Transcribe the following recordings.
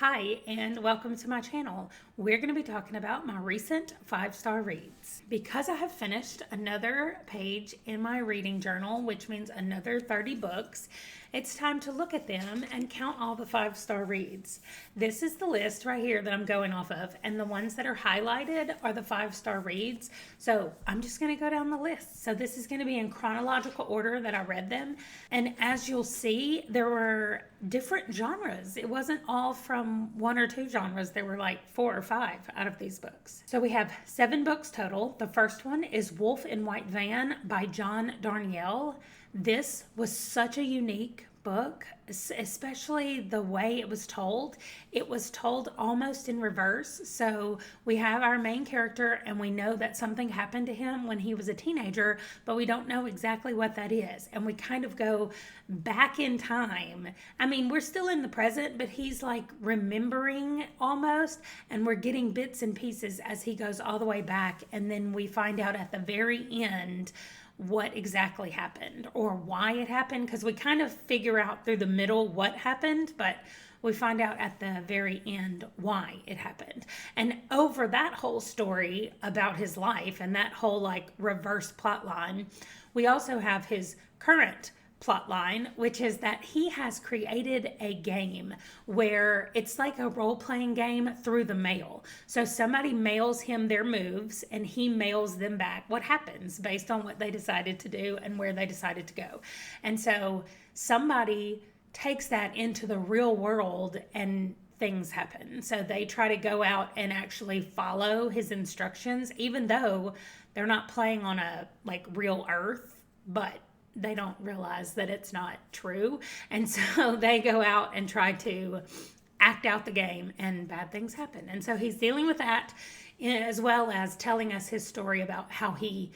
Hi, and welcome to my channel. We're going to be talking about my recent 5-star reads. Because I have finished another page in my reading journal, which means another 30 books, it's time to look at them and count all the 5-star reads. This is the list right here that I'm going off of, and the ones that are highlighted are the 5-star reads. So I'm just going to go down the list. So this is going to be in chronological order that I read them. And as you'll see, there were different genres. It wasn't all from one or two genres. There were like 4 or 5 out of these books. So we have 7 books total. The first one is Wolf in White Van by Darnielle. This was such a unique book, especially the way it was told. It was told almost in reverse. So we have our main character and we know that something happened to him when he was a teenager, but we don't know exactly what that is. And we kind of go back in time. I mean, we're still in the present, but he's like remembering almost, and we're getting bits and pieces as he goes all the way back. And then we find out at the very end what exactly happened or why it happened, because we kind of figure out through the middle what happened, but we find out at the very end why it happened. And over that whole story about his life and that whole like reverse plot line, we also have his current plot line, which is that he has created a game where it's like a role-playing game through the mail. So somebody mails him their moves and he mails them back what happens based on what they decided to do and where they decided to go. And so somebody takes that into the real world and things happen. So they try to go out and actually follow his instructions, even though they're not playing on a like real earth, but they don't realize that it's not true. And so they go out and try to act out the game and bad things happen. And so he's dealing with that, as well as telling us his story about how he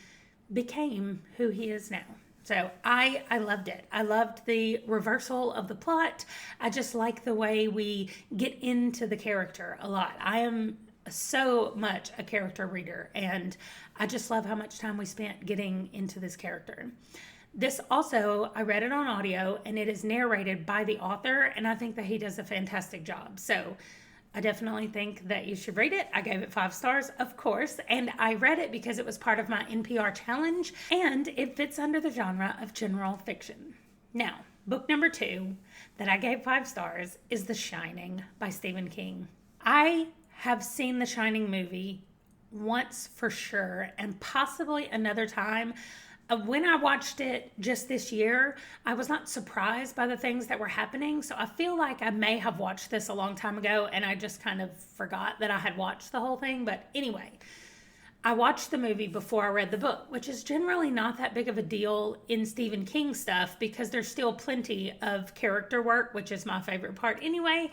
became who he is now. So I loved it. I loved the reversal of the plot. I just like the way we get into the character a lot. I am so much a character reader, and I just love how much time we spent getting into this character. This also, I read it on audio, and it is narrated by the author, and I think that he does a fantastic job. So I definitely think that you should read it. I gave it 5 stars, of course, and I read it because it was part of my NPR challenge, and it fits under the genre of general fiction. Now, book number 2 that I gave 5 stars is The Shining by Stephen King. I have seen The Shining movie once for sure, and possibly another time. When I watched it just this year, I was not surprised by the things that were happening. So I feel like I may have watched this a long time ago and I just kind of forgot that I had watched the whole thing. But anyway, I watched the movie before I read the book, which is generally not that big of a deal in Stephen King stuff because there's still plenty of character work, which is my favorite part anyway,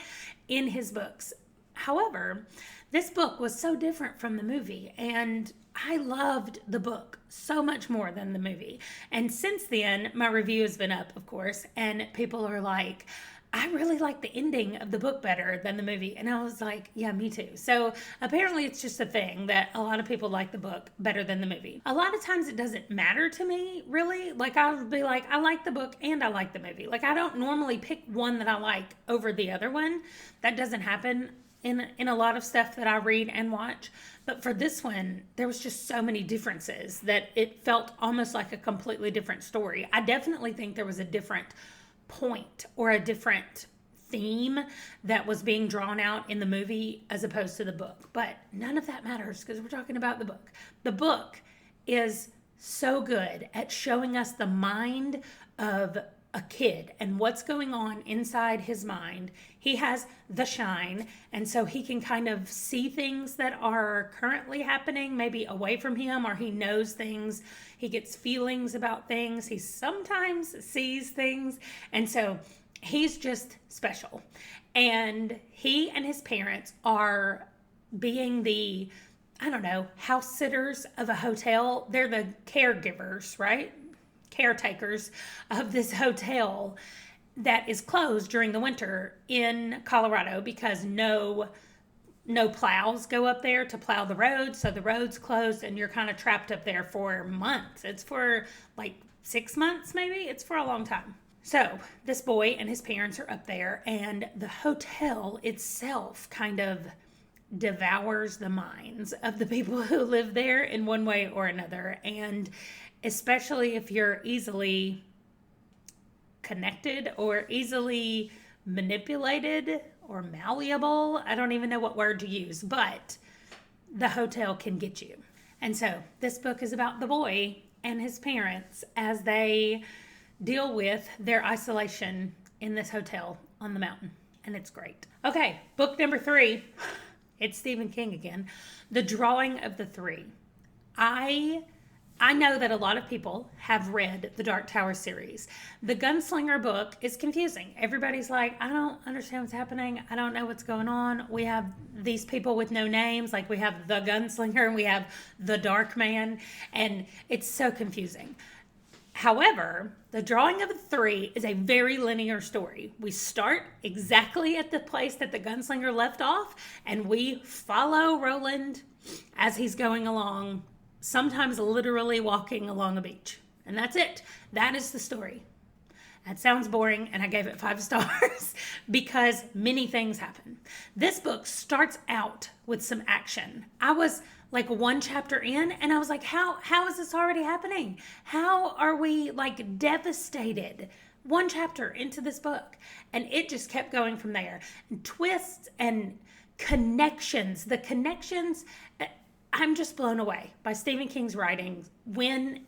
in his books. However, this book was so different from the movie, and I loved the book so much more than the movie. And since then, my review has been up, of course, and people are like, I really like the ending of the book better than the movie. And I was like, yeah, me too. So apparently it's just a thing that a lot of people like the book better than the movie. A lot of times it doesn't matter to me, really. Like I'll be like, I like the book and I like the movie. Like I don't normally pick one that I like over the other one. That doesn't happen in a lot of stuff that I read and watch. But for this one, there was just so many differences that it felt almost like a completely different story. I definitely think there was a different point or a different theme that was being drawn out in the movie as opposed to the book. But none of that matters because we're talking about the book. The book is so good at showing us the mind of a kid and what's going on inside his mind. He has the shine, and so he can kind of see things that are currently happening, maybe away from him, or he knows things. He gets feelings about things. He sometimes sees things, and so he's just special. And he and his parents are being the, I don't know, house sitters of a hotel. They're the caregivers, right? Caretakers of this hotel that is closed during the winter in Colorado because no plows go up there to plow the roads. So the road's closed and you're kind of trapped up there for months. It's for like 6 months, maybe. It's for a long time. So this boy and his parents are up there, and the hotel itself kind of devours the minds of the people who live there in one way or another. And especially if you're easily connected or easily manipulated or malleable, I don't even know what word to use, but the hotel can get you. And so this book is about the boy and his parents as they deal with their isolation in this hotel on the mountain. And it's great. Okay, book number 3. It's Stephen King again. The Drawing of the Three. I know that a lot of people have read the Dark Tower series. The Gunslinger book is confusing. Everybody's like, I don't understand what's happening. I don't know what's going on. We have these people with no names. Like we have the Gunslinger and we have the Dark Man. And it's so confusing. However, The Drawing of the Three is a very linear story. We start exactly at the place that the gunslinger left off, and we follow Roland as he's going along, sometimes literally walking along a beach. And that's it. That is the story. That sounds boring, and I gave it 5 stars because many things happen. This book starts out with some action. I was like 1 chapter in, and I was like, how is this already happening? How are we like devastated? 1 chapter into this book, and it just kept going from there. And twists and connections. The connections, I'm just blown away by Stephen King's writing when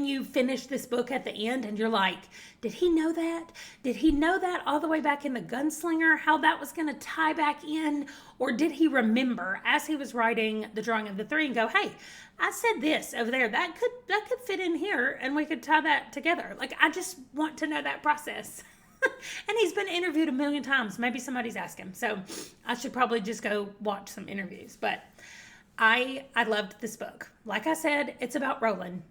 you finish this book at the end and you're like, did he know that? Did he know that all the way back in The Gunslinger, how that was going to tie back in? Or did he remember as he was writing The Drawing of the Three and go, hey, I said this over there, that could fit in here and we could tie that together. Like, I just want to know that process. And he's been interviewed a million times. Maybe somebody's asked him. So I should probably just go watch some interviews. But I loved this book. Like I said, it's about Roland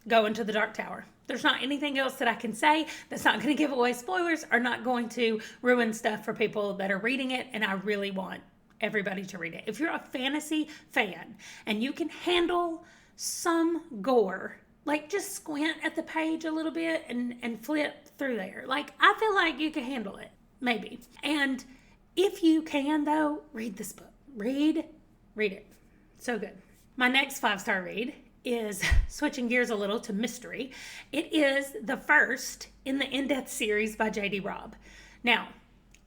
going to the Dark Tower. There's not anything else that I can say that's not going to give away spoilers or not going to ruin stuff for people that are reading it, and I really want everybody to read it. If you're a fantasy fan and you can handle some gore, like just squint at the page a little bit and flip through there. Like, I feel like you can handle it, maybe. And if you can, though, read this book. Read it. So good. My next 5-star read is switching gears a little to mystery. It is the first in the In-Depth series by J.D. Robb. Now,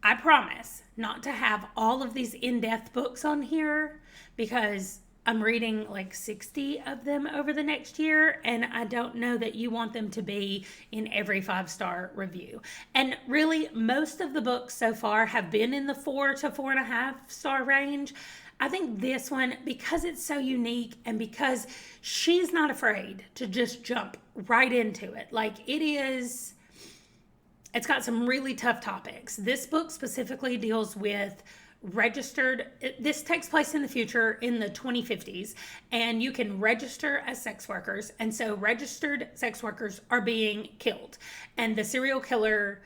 I promise not to have all of these in-depth books on here because I'm reading like 60 of them over the next year, and I don't know that you want them to be in every 5-star review. And really, most of the books so far have been in the 4 to 4.5 star range. I think this one, because it's so unique and because she's not afraid to just jump right into it. Like, it's got some really tough topics. This book specifically deals with this takes place in the future in the 2050s, and you can register as sex workers. And so registered sex workers are being killed, and the serial killer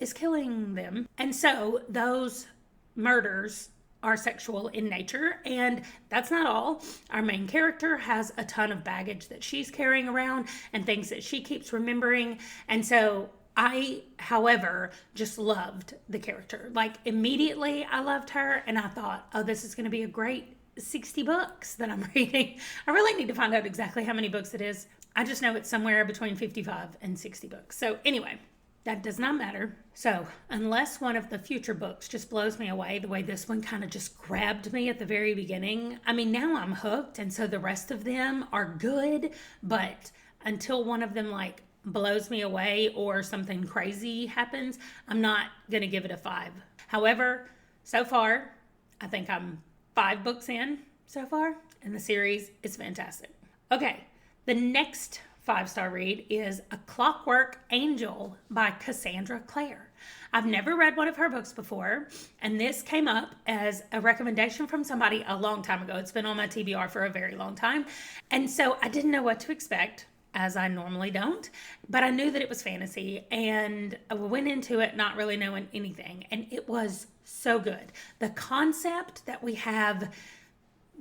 is killing them. And so those murders are sexual in nature, and that's not all. Our main character has a ton of baggage that she's carrying around and things that she keeps remembering. And so I, however, just loved the character. Like, immediately I loved her, and I thought, oh, this is going to be a great 60 books that I'm reading. I really need to find out exactly how many books it is. I just know it's somewhere between 55 and 60 books. So anyway, that does not matter. So unless one of the future books just blows me away the way this one kind of just grabbed me at the very beginning, I mean, now I'm hooked, and so the rest of them are good, but until one of them like blows me away or something crazy happens, I'm not going to give it a 5. However, so far, I think I'm 5 books in so far, and the series is fantastic. Okay, the next 5-star read is A Clockwork Angel by Cassandra Clare. I've never read one of her books before, and this came up as a recommendation from somebody a long time ago. It's been on my TBR for a very long time, and so I didn't know what to expect, as I normally don't, but I knew that it was fantasy, and I went into it not really knowing anything, and it was so good. The concept that we have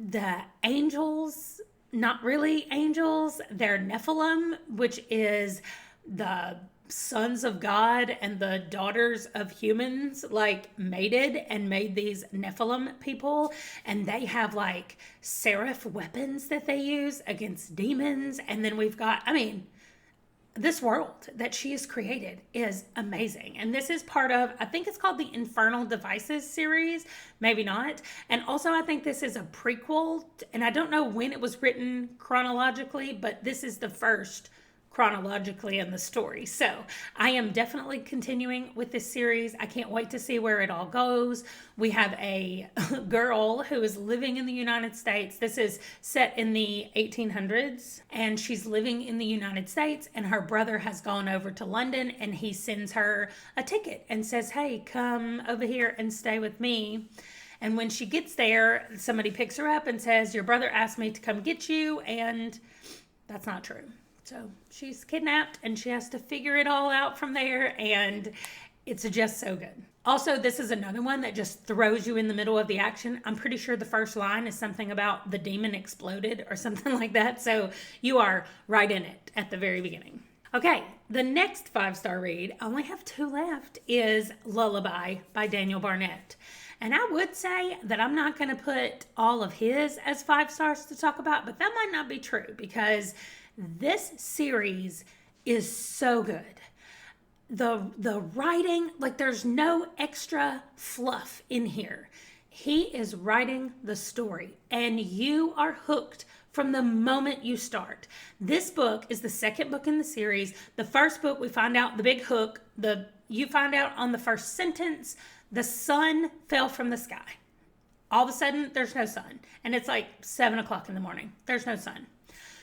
the angels, not really angels, they're Nephilim, which is the sons of God and the daughters of humans like mated and made these Nephilim people, and they have like seraph weapons that they use against demons. And then we've got, I mean, this world that she has created is amazing. And this is part of, I think it's called the Infernal Devices series, maybe not. And also I think this is a prequel, and I don't know when it was written chronologically, but this is the first chronologically in the story. So I am definitely continuing with this series. I can't wait to see where it all goes. We have a girl who is living in the United States. This is set in the 1800s, and she's living in the United States, and her brother has gone over to London, and he sends her a ticket and says, hey, come over here and stay with me. And when she gets there, somebody picks her up and says, your brother asked me to come get you, and that's not true. So she's kidnapped, and she has to figure it all out from there, and it's just so good. Also, this is another one that just throws you in the middle of the action. I'm pretty sure the first line is something about the demon exploded or something like that, so you are right in it at the very beginning. Okay, the next 5-star read, I only have 2 left, is Lullaby by Daniel Barnett. And I would say that I'm not going to put all of his as 5 stars to talk about, but that might not be true because this series is so good. The writing, like there's no extra fluff in here. He is writing the story, and you are hooked from the moment you start. This book is the second book in the series. The first book, we find out the big hook. You find out on the first sentence, the sun fell from the sky. All of a sudden, there's no sun. And it's like 7 o'clock in the morning. There's no sun.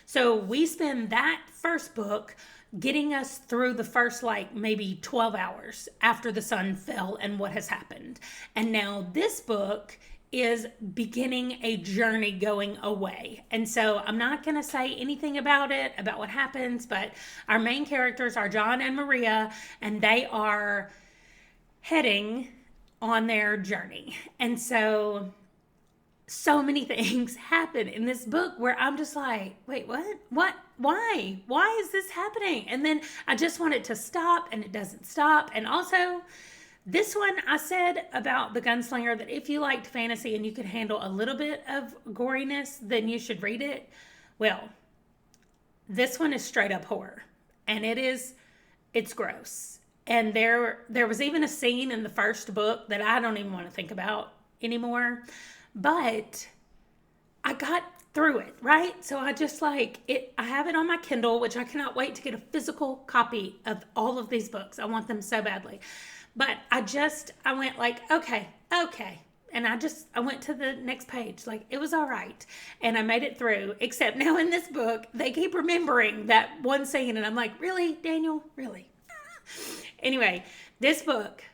So we spend that first book getting us through the first like maybe 12 hours after the sun fell and what has happened. And now this book is beginning a journey going away. And so I'm not going to say anything about it, about what happens, but our main characters are John and Maria, and they are heading on their journey. And so many things happen in this book where I'm just like, wait, what, why is this happening? And then I just want it to stop, and it doesn't stop. And also this one, I said about The Gunslinger that if you liked fantasy and you could handle a little bit of goriness, then you should read it. Well, this one is straight up horror, and it's gross. And there was even a scene in the first book that I don't even want to think about anymore. But I got through it, right? So I just like it. I have it on my Kindle, which I cannot wait to get a physical copy of all of these books. I want them so badly. But I went like, okay. And I went to the next page. Like, it was all right. And I made it through. Except now in this book, they keep remembering that one scene. And I'm like, really, Daniel? Really? Anyway, this book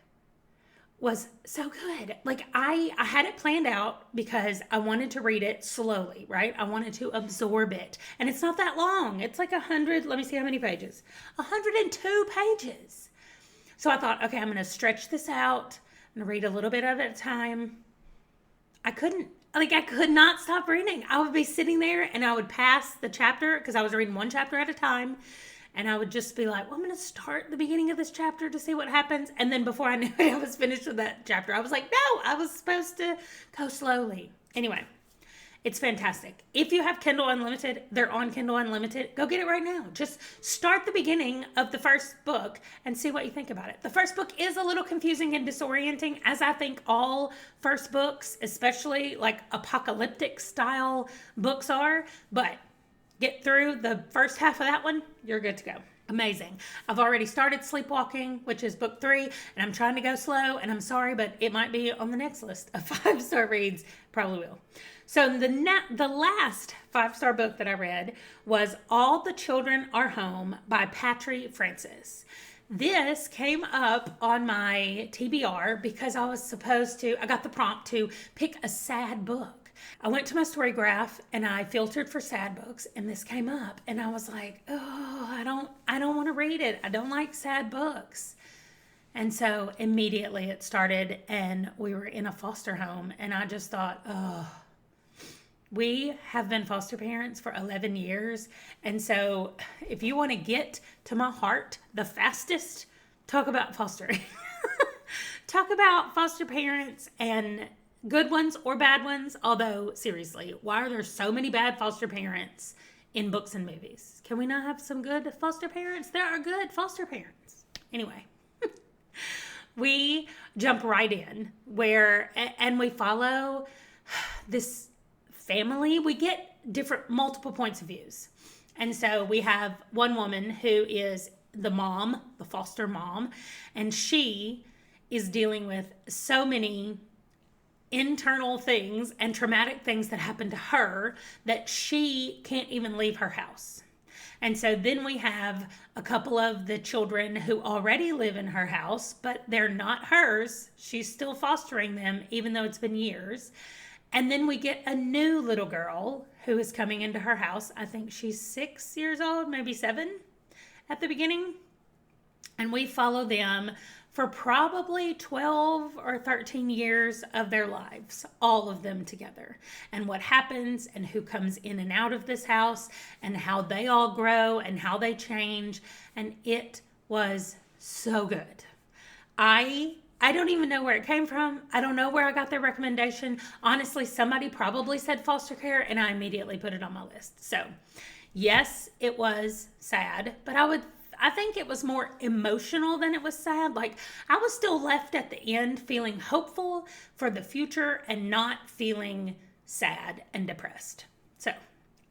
was so good. Like I had it planned out because I wanted to read it slowly, right? I wanted to absorb it. And it's not that long. It's like 100, let me see how many pages. 102 pages. So I thought, okay, I'm going to stretch this out and read a little bit at a time. I could not stop reading. I would be sitting there and I would pass the chapter because I was reading one chapter at a time. And I would just be like, well, I'm going to start the beginning of this chapter to see what happens. And then before I knew it, I was finished with that chapter. I was like, no, I was supposed to go slowly. Anyway, it's fantastic. If you have Kindle Unlimited, they're on Kindle Unlimited. Go get it right now. Just start the beginning of the first book and see what you think about it. The first book is a little confusing and disorienting, as I think all first books, especially like apocalyptic style books are. But get through the first half of that one, you're good to go. Amazing. I've already started Sleepwalking, which is book 3, and I'm trying to go slow, and I'm sorry, but it might be on the next list of 5-star reads. Probably will. So the last 5-star book that I read was All the Children Are Home by Patry Francis. This came up on my TBR because I got the prompt to pick a sad book. I went to my story graph and I filtered for sad books, and this came up, and I was like, oh, I don't want to read it. I don't like sad books. And so immediately it started, and we were in a foster home, and I just thought, oh, We have been foster parents for 11 years. And so if you want to get to my heart the fastest, talk about fostering. Talk about foster parents, and good ones or bad ones. Although, seriously, why are there so many bad foster parents in books and movies? Can we not have some good foster parents? There are good foster parents. Anyway, we jump right in and we follow this family. We get multiple points of views. And so we have one woman who is the mom, the foster mom, and she is dealing with so many internal things and traumatic things that happen to her that she can't even leave her house. And so then we have a couple of the children who already live in her house, but they're not hers. She's still fostering them, even though it's been years. And then we get a new little girl who is coming into her house. I think she's 6 years old, maybe 7 at the beginning. And we follow them for probably 12 or 13 years of their lives, all of them together, and what happens and who comes in and out of this house and how they all grow and how they change. And it was so good. I don't even know where it came from. I don't know where I got their recommendation. Honestly, somebody probably said foster care and I immediately put it on my list. So yes, it was sad, but I think it was more emotional than it was sad. Like, I was still left at the end feeling hopeful for the future and not feeling sad and depressed. So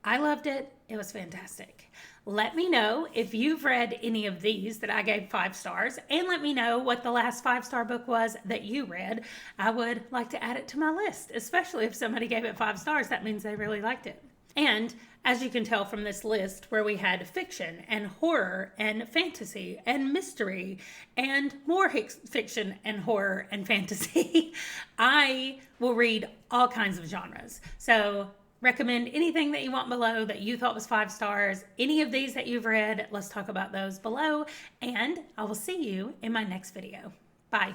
I loved it. It was fantastic. Let me know if you've read any of these that I gave 5 stars, and let me know what the last 5-star book was that you read. I would like to add it to my list, especially if somebody gave it 5 stars. That means they really liked it. And as you can tell from this list, where we had fiction and horror and fantasy and mystery and more fiction and horror and fantasy, I will read all kinds of genres. So recommend anything that you want below that you thought was 5 stars. Any of these that you've read, let's talk about those below. And I will see you in my next video. Bye.